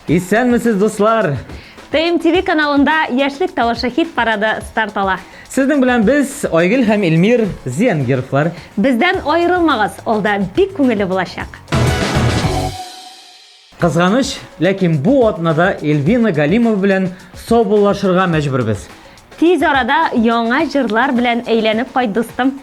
Исәнмесез, дуслар! ТМТV каналында Яшьлек тавышы хит парады старт ала. Сезнең белән без Айгөл һәм Илмир Зиянгировлар. Бездән аерылмагыз, алда бик күңелле булачак. Кызганыч, ләкин бу атнада Эльвина Галимова белән саубуллашырга мәҗбүрбез. Тиз арада яңа җырлар белән әйләнеп кайт, дустым.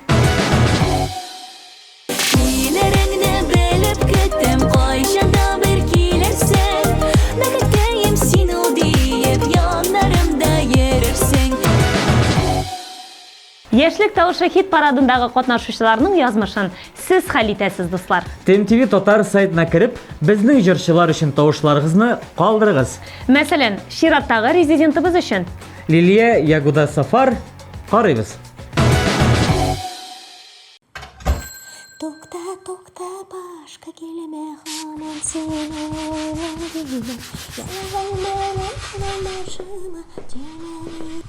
Яшьлек тавышы хит парадындагы катнашучыларның язмышын сез хәл итәсез, дуслар. ТМТV Татар сайтына кереп, безнең җырчылар өчен тавышларыгызны калдырыгыз. Мәсәлән, чираттагы резидентыбыз өчен. Лилия Ягуда Сафар, карыйбыз. Тукта, башка келеме хаман сені ойландым. Ялғанменен қанамашыма демені.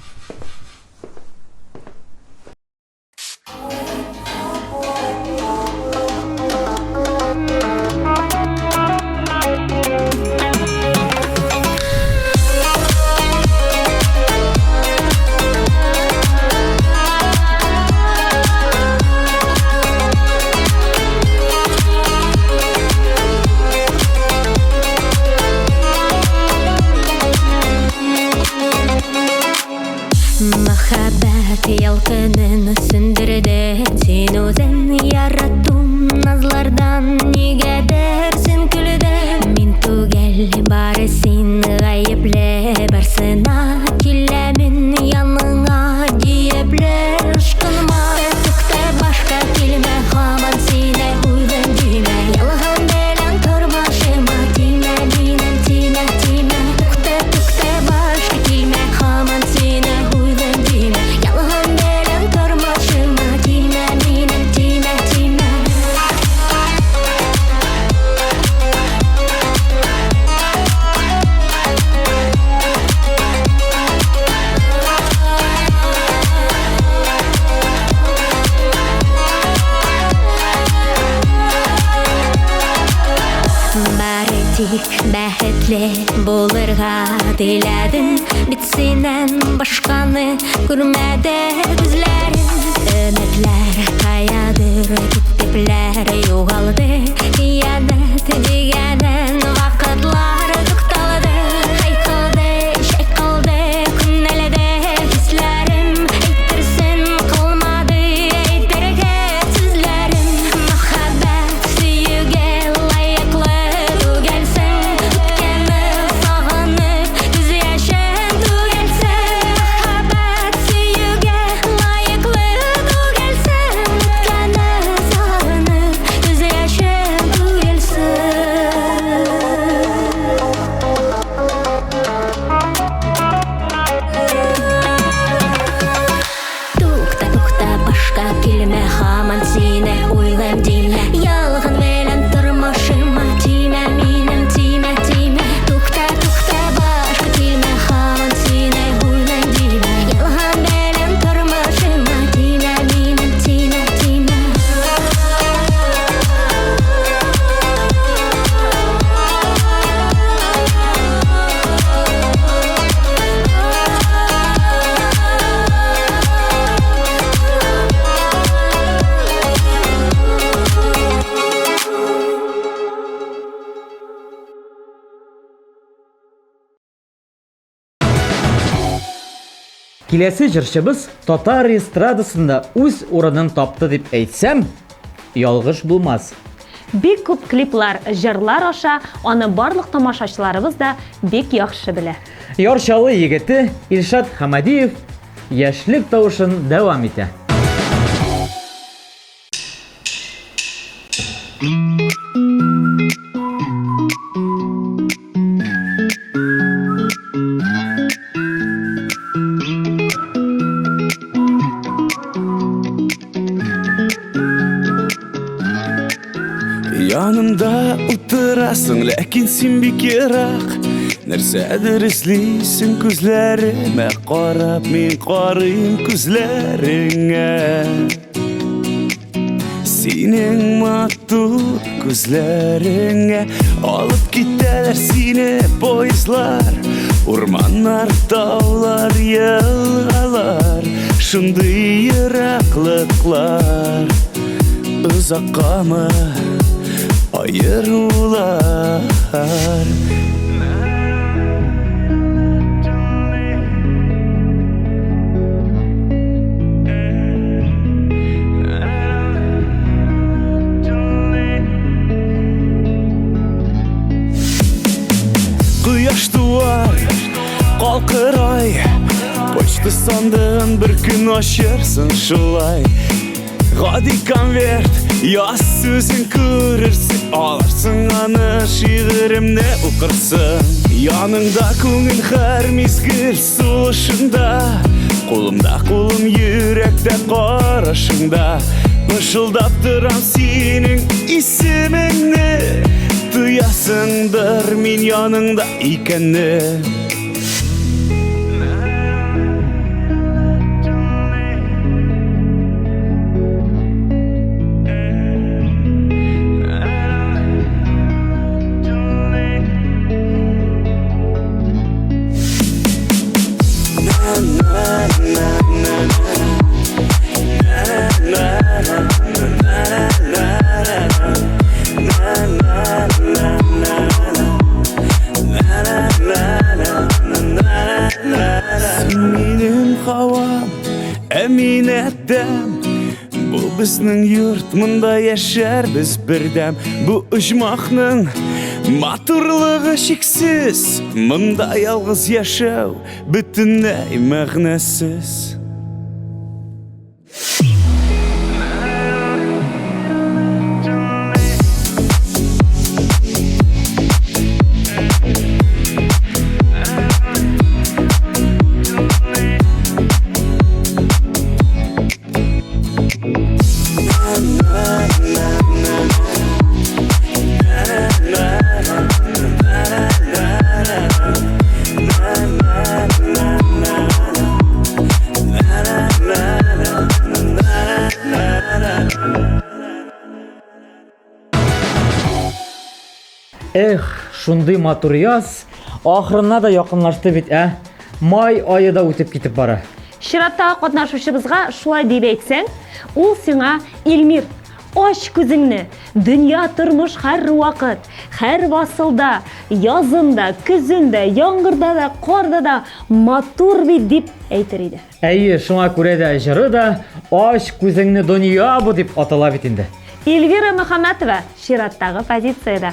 Махаббат ялкынын сөндірді, сен өзін яраттым назлардан, негедір сен күлді. Мен түгел бары сен ғайыплы, барсына келемін яныңа дейіплі. Ышқылма, түкті башқа келме, хаман сені ойлан дейме. Ялған белен тұрмашыма дейме, деймем, дейме, дейме. Түкті башқа келме, хаман сені бәхетле болырға тіләдің, бит сенен башқаны көрмәді күзләрің. Үмітлер қаядыр, күттеплер юғалды, иянет дегенен вақытлар тоқталды. Қайқылды, шайқылды, күнәледі хисләрім, әйтерсін қалмады әйтерге сүзләрім. Махаббат сүйуге лайықлы Киләсе җырчыбыз татар эстрадасында үз урынын тапты дип әйтсәм, ялгыш булмас. Бик күп клиплар, җырлар аша аны барлык тамашачыларыбыз да бик яхшы белә. Ярчалы егете Илшат Хамадиев яшьлек тавышын дәвам итә. Янымда утырасың, ләкин син бик ерак. Нәрсәдер эзлисең күзләремә карап, мин карыйм күзләреңә. senin mattur gözlerine. Alıp gittiler seni poyizlar, ormanlar, dağlar, yılgalar, şunday yiraklıklar uzakka mı ayırılar? Kıyaş duvar kalkıray, poçta sandığın bir gün aşırsın şulay. Gadi konvert yaz sözün kırırsın, alarsın anı şiirimne okursın. Yanında көңіл her mizgil suluşunda, kolumda kolum yürekte qarashında. Işıldap duram senin ismingni, duyasındır min yanında ikenni. Bu bizning yurt, munda yaşar biz birdam. Bu ujmoqning maturligi cheksiz, munda yalg'iz yashaw butunlay ma'nasiz. Şunday матур yaz ahırına da yakınlaştı bit. May ayı da ötüp gitip bara. Şiratta qatnaşuşыбызга şulay deyip әйтсәң, ул сиңа Илмир, аш күзеңне. Dünya turmuş her vakit, her vasılda, yazında, küzünde, yağmurda da, qorda da матур bit deyip әйтер иде. Әйе, шуңа күрә дә җыры да аш күзеңне дөнья бу дип атала бит инде. Эльвира Мөхәммәтова шираттагы позицияда.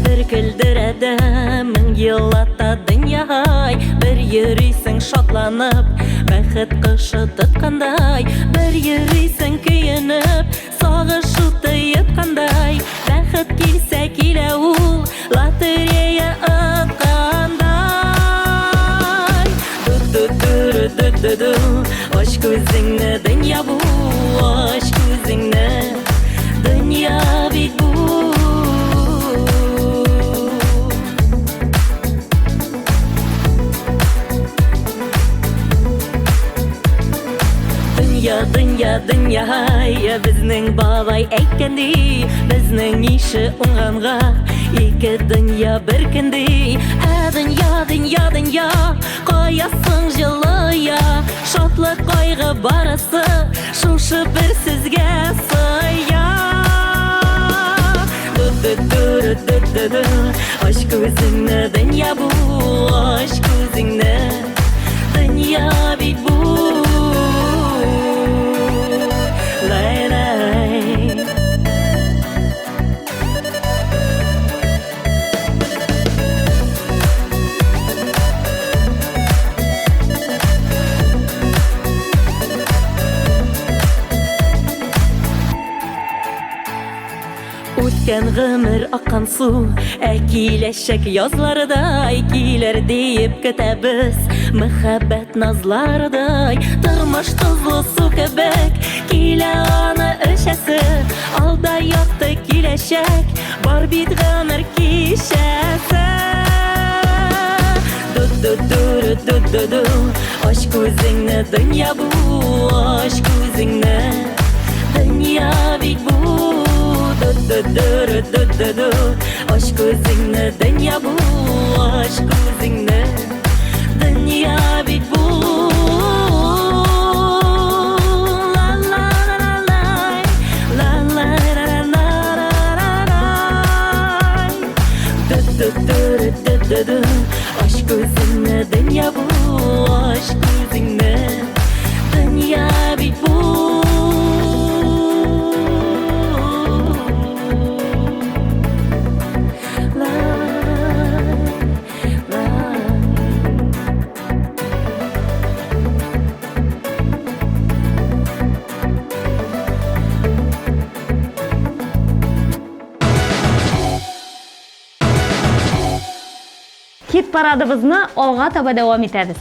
Bir güldürədə min yıllatda dünyay, bir yürüysən şatlanıb bəxət qışı tutqanday, bir yürüysən köyünüb sağışı tuyutqanday, bəxət kilsə kilə ul lotereya atqanday. Du aç gözünü dünya bu, aç gözünü dünya bit bu. Dünya ya bizning babay aytgandi, bizning ishi unganға ikki dünya bir kindi. Dünya qo'yasin jilaya, shodlik qayg'u barisi shushi bir sizga soya. Aç ko'zingni dünya bu, aç ko'zingni dünya bit bu. O'tgan гомер аккан су Әкиләшәк язларыдай Килер диеп көтәбез Мәхәббәт назларыдай Тормыш тозлы су кебек Килә аны эчәсе Алда ятты киләчәк Бар бит гомер кичәсе Ду-ду-ду-ду-ду-ду Ач күзеңне, дөнья бу Ач күзеңне Dünya bit bu Ду-ду-ду-ду-ду-ду Aç gözünü dünya bu Aç gözünü dünya bit bu La la la la la La la la la la la la Ду-ду-ду-ду-ду-ду Aç gözünü dünya bu Aç gözünü dünya bit bu Хит парадыбызны алга таба дәвам итәбез.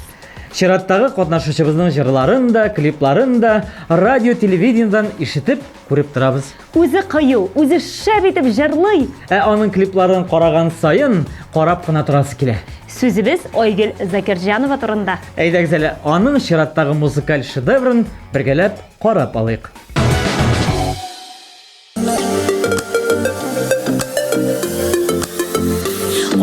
Чираттагы катнашучыбызның җырларын да, клипларын да радио, телевидениедан ишетеп, күреп торабыз. Үзе кыю, үзе шәп итеп җырлый. Аның клипларын караган саен карап кына торасы килә. Сүзебез Айгөл Закирҗанова турында. Әйдәгез әле аның чираттагы музыкаль шедеврын бергәләп карап алыйк.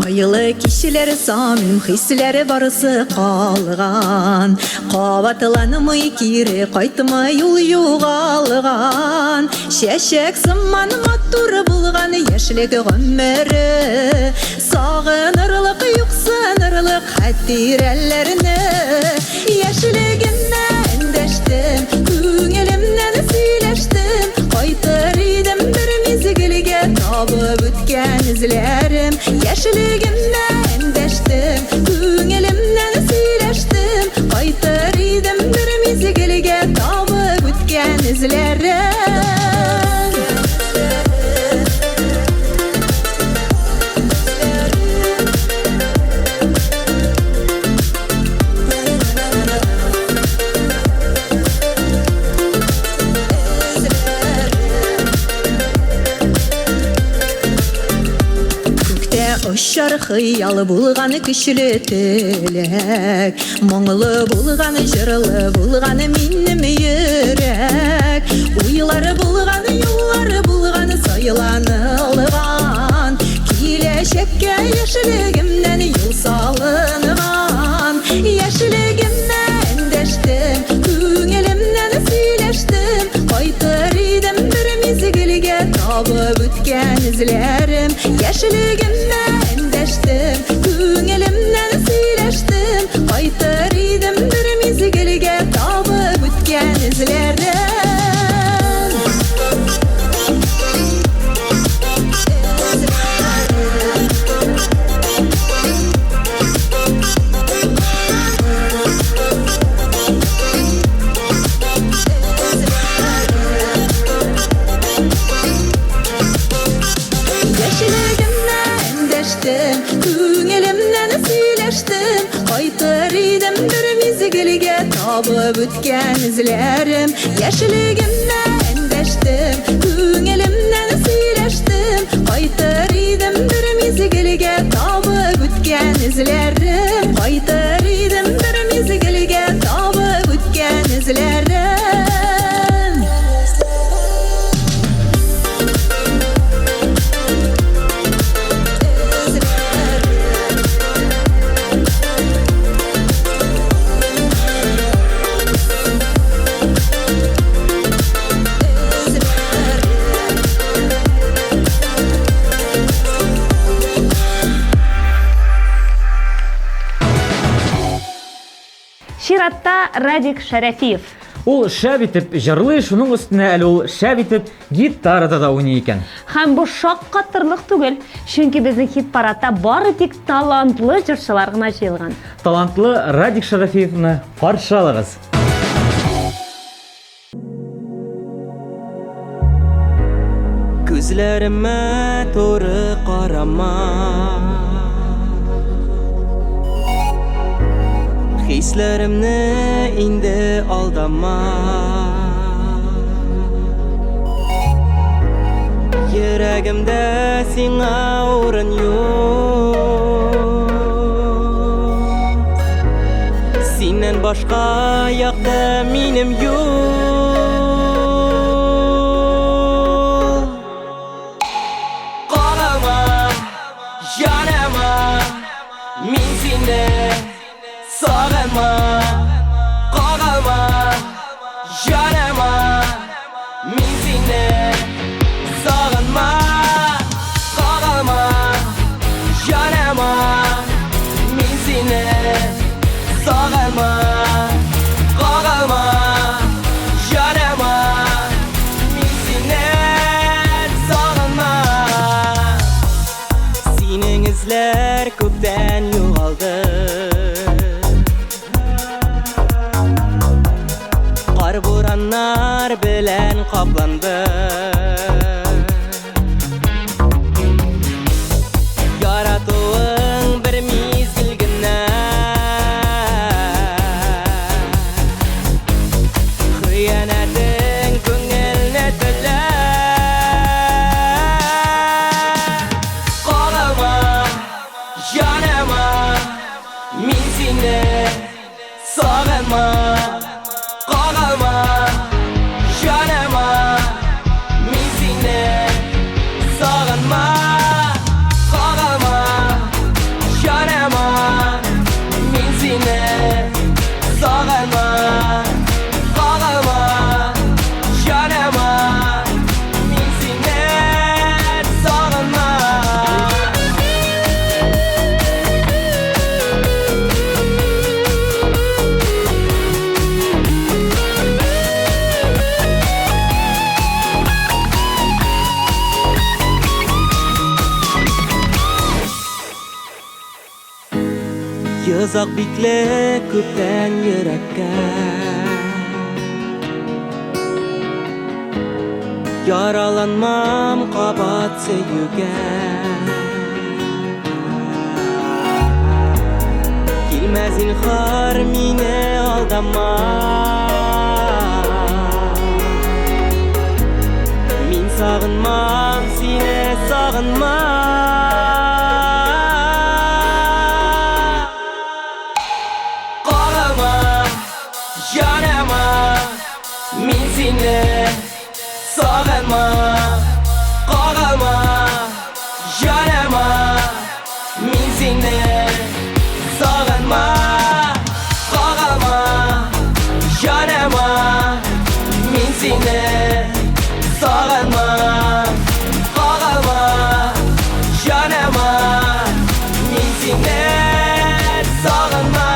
Ayılı kişiler samim hisleri barısı kalgan Qavatılanımı kiri qaytımı yol yuğalgan Şeşek zımman maturu bulgan yeşlik ömürü Sağınırlık yuqsınırlık hattirellerini Yeşiliginden deştim Küngülimden söyleştim Qaytır idim bir mizgilge Tabıp ütken izlerim Yeşiligimden deştim Küngülimden söyleştim Qaytır idim bir mizgilge Tabıp ütken izlerim Uşar hıyalı bulğanı kişili tilek Moңlı bulğanı jırlı bulğanı minnim yürek Uyları bulğanı yolları bulğanı sayılanılgan Kileşekке yeşiligimden yol salıngan Yeşiligimden deştim Küngülimden söyleştim Qaytır idim bir mizgilge Tabıp ütken izlerim Yeşiligimden deştim Küngülimden söyleştim Qaytır idim bir mizgilge Tabıp ütken izlerim Küngülimden söyleştim Qaytır idim bir mizgilge Tabıp ütken izlerim Yeşiligimden deştim Küngülimden söyleştim Qaytır idim bir mizgilge Tabıp ütken izlerim Qaytır idim bir mizgilge Tabıp ütken izlerim Чиратта Радик Шәрәфиев. Ул шәп итеп җырлый, шуның өстенә әле ул шәп итеп гитарада да уйный икән. Һәм бу шаккатырлык түгел, чөнки безнең хит парадта бары тик талантлы җырчылар гына җыелган. Талантлы Радик Шәрәфиевны каршы алыгыз. Gözlerime doğru karama, hislerimni indi aldama. Yüreğimde sana orun yok. Senden başka yakta benim yok. Qalama, yanama, min seni sağınma. Qalama, yanama, min seni sağınma. Qalama, yanama, min seni sağınma. Qalama, yanama, min seni sağınma. Senin izler kökten yoğaldı. Qar boranlar bilen kaplandı. Yaratığın bir mezgilgine, hıyanetin köngülne tüle. Qalama, yanama, min seni sağınma. Qalama, yanama, min seni sağınma. Qalama, yanama, min seni sağınma. Qalama, yanama, min seni sağınma. Yazak bikle köpten yürekке, yaralanmam kabat sevgiye. Kilmez inhar mine aldama, min sağınmam seni sağınma. Qalama, yanama, min seni sağınma. Qalama, yanama, min seni sağınma. Qalama, yanama, min seni sağınma. Qalama, yanama, min seni sağınma.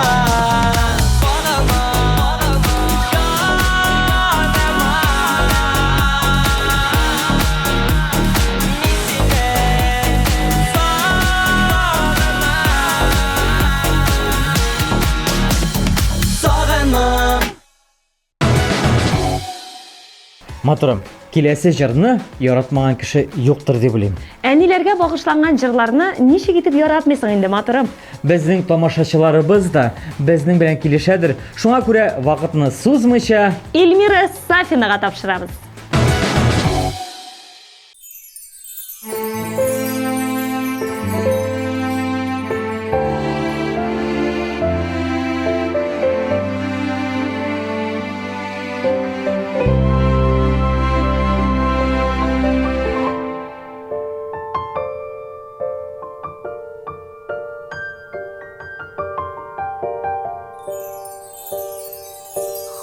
Матурым, келесі жырны яратмаған кіші жоқтыр деп білем. Әниләргә багышланган җырларны ничек итеп яратмыйсың инде, матурым? Безнең тамашачыларыбыз да безнең белән килешәдер. Шуңа күрә вакытны сузмыйча Эльмира Сафинага тапшырабыз.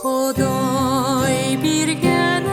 Xudoy bergan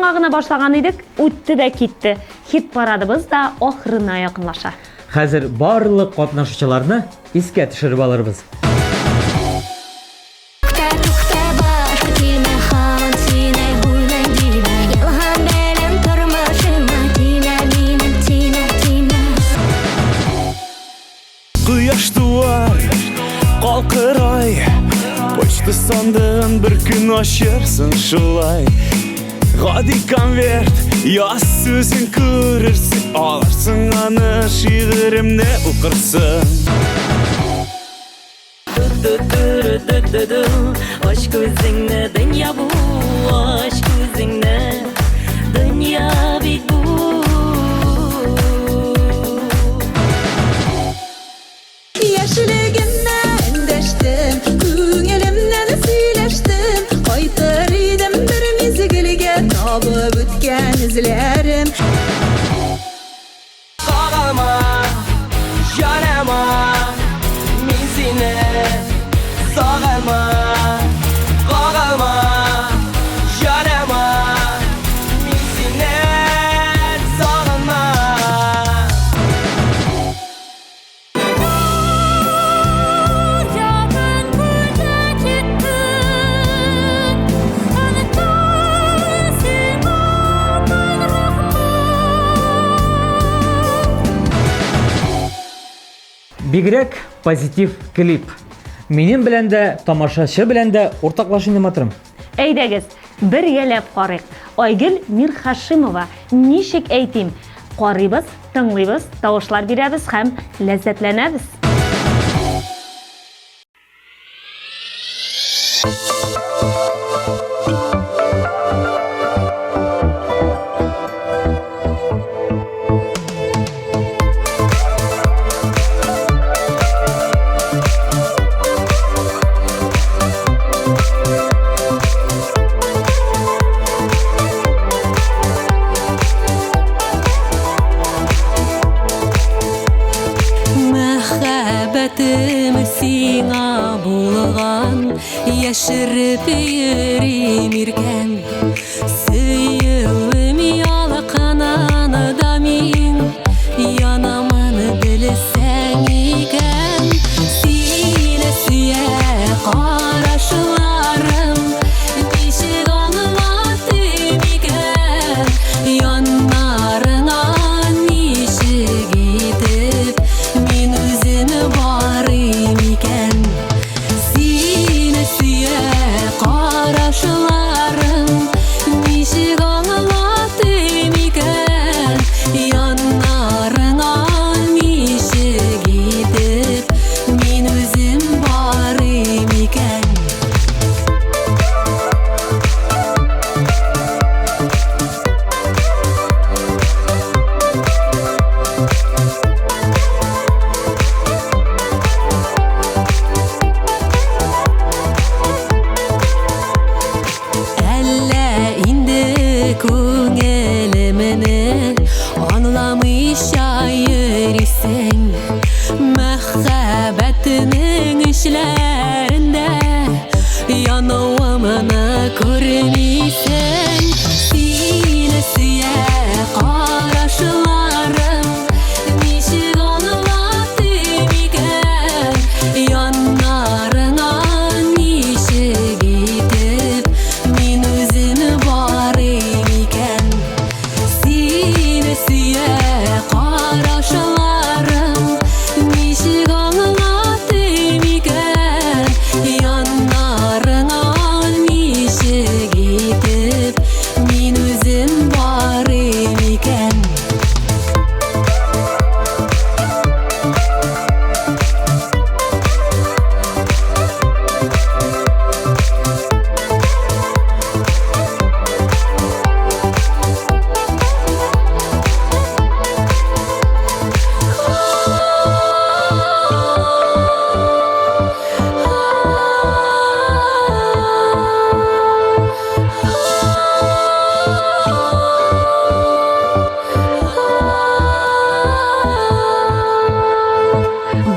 жаңа гына башлаган идек, үтте дә китте. Хит парадыбыз да ахырына якынлаша. Хәзер барлык катнашучыларны искә төшереп алырбыз. Tukta başka kelme han sine huylan dime Yalhan benim turmuşuma dime minin dime Quyosh duvar qalqiray Pochta sandığın bir gün aşırsın şulay Gadi konvert yaz sözün görürsün Alarsın anı şiirimne okursun Aşk gözünle dünya bu Aşk gözünle dünya bir bu Yaşlığımdan endeştim Köngülümden söyleştim Qaytar idim bir mizgilge Tabıp ötken izlerim Qarama, yanama, mizine sağalma. Qarama, yanama, mizine sağalma. Yakın kuyuda gittin Anıtarsın aman rahman Бигрәк позитив клип. Минем белән дә, тамашачы белән дә уртаклашын дематрым. Әйдәгез, бер ялап карыйк. Айгөл Мирхашимова, ничек әйтим? Карыйбыз, тыңлыйбыз, тавышлар бирәбез һәм ләззәтләнәбез. Мәхәббәтем сиңа булган яшереп йөрим иркән сөюем ялкынын да мин янамын белсәң икән сине сөя карашларым ничек аңлатым икән яннарыңа ничек итеп Min üzünü barım iken Sine süye karaşlarım Nişik anlatım iken Yanlarına nişik gidip Min üzüm barım iken Әллә инде күңелемне аңламыйча йөрисең Мәхәббәтнең эшләрендә януымны күрмисең Сине сөя карашларым ничек аңлатым икән Яннарыңа ничек итеп Min üzüm barım iken Sine süye karaşlarım Nişik anlatım iken Yanlarına nişik gidip Min üzüm barım iken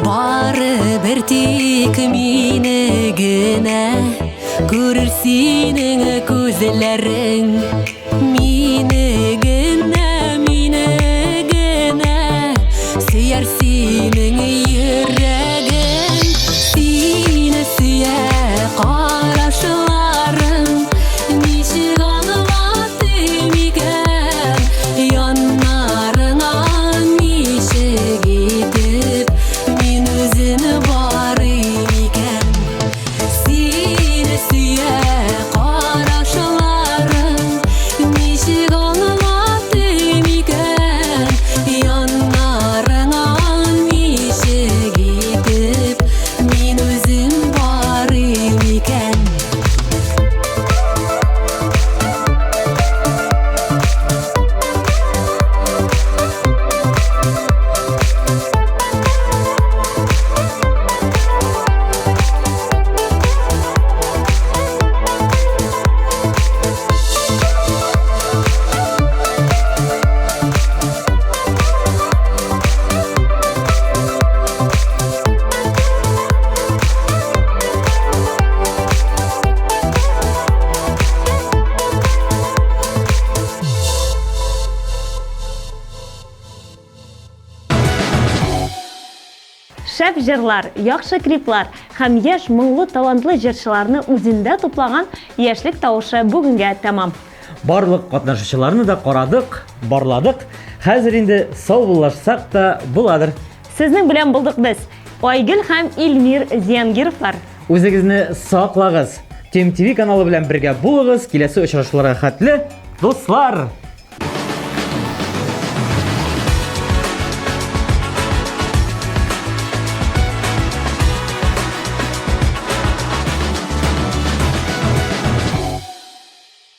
Бары тик мине генә күрер синең күзләрең шәп җырлар, яхшы клиплар һәм яшь моңлы талантлы җырчыларны үзендә туплаган яшьлек тавышы бүгенгә тәмам. Барлык катнашучыларны да карадык, барладык. Хәзер инде саубуллашсак та буладыр. Сезнең белән булдык без. Айгөл һәм Илмир Зиянгировлар. Үзегезне саклагыз. Тим ТВ каналы белән бергә булыгыз. Киләсе очрашуларга хәтле, дуслар!